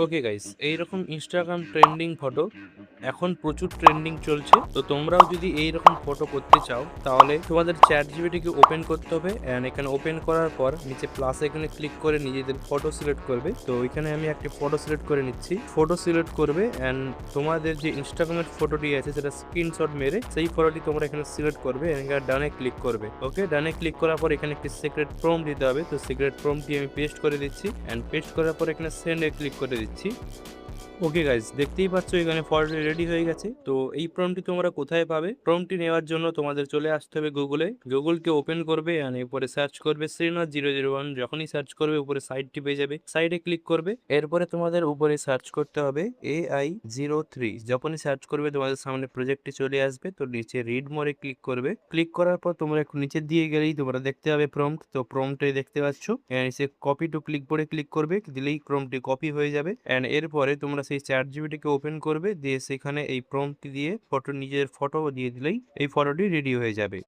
Okay guys, এইরকম Instagram trending photo এখন প্রচুর ট্রেন্ডিং চলছে। তো তোমরাও যদি এইরকম ফটো করতে চাও তাহলে তোমাদের চ্যাট জিপিটিকে ওপেন করতে হবে, অ্যান্ড এখানে ওপেন করার পর নিচে প্লাস এখানে ক্লিক করে নিজেদের ফটো সিলেক্ট করবে। তো এখানে আমি একটি ফটো সিলেক্ট করে নিচ্ছি, ফটো সিলেক্ট করবে অ্যান্ড তোমাদের যে ইনস্টাগ্রামের ফটোটি আছে সেটা স্ক্রিনশট মেরে সেই ফটোটি তোমরা এখানে সিলেক্ট করবে, এখানে ডানে ক্লিক করবে। ওকে, ডানে ক্লিক করার পর এখানে একটি সিক্রেট প্রম্পট দিতে হবে। তো সিক্রেট প্রম্পটটি আমি পেস্ট করে দিচ্ছি অ্যান্ড পেস্ট করার পর এখানে সেন্ডে ক্লিক করে দিচ্ছি। ওকে গাইজ, দেখতেই পাচ্ছ এখানে ফটোটি রেডি হয়ে গেছে। তো এই প্রম্পটটি তোমরা কোথায় পাবে? প্রম্পটটি নেওয়ার জন্য তোমাদের চলে আসতে হবে গুগলে, গুগলকে ওপেন করবে আর এরপরে সার্চ করবে শ্রীনাথ 001। যখনই সার্চ করবে উপরে সাইটটি পেয়ে যাবে, সাইটে ক্লিক করবে। এরপরে তোমাদের উপরে সার্চ করতে হবে AI03। যখনই সার্চ করবে তোমাদের সামনে প্রজেক্টটি চলে আসবে। তো নিচে রিড মোরে ক্লিক করবে, ক্লিক করার পর তোমরা একটু নিচের দিয়ে গেলেই তোমরা দেখতে পাবে প্রম্পট। তো প্রম্পটে দেখতে পাচ্ছ নিচে কপি টু ক্লিক করে ক্লিক করবে, দিলেই প্রম্পটটি কপি হয়ে যাবে। এন্ড এরপরে তোমরা সেই চ্যাট জিপিটিকে ওপেন করবে, দিয়ে সেখানে এই প্রম্পটটি দিয়ে নিজের ফটো দিয়ে দিলেই এই ফটোটি রেডি হয়ে যাবে।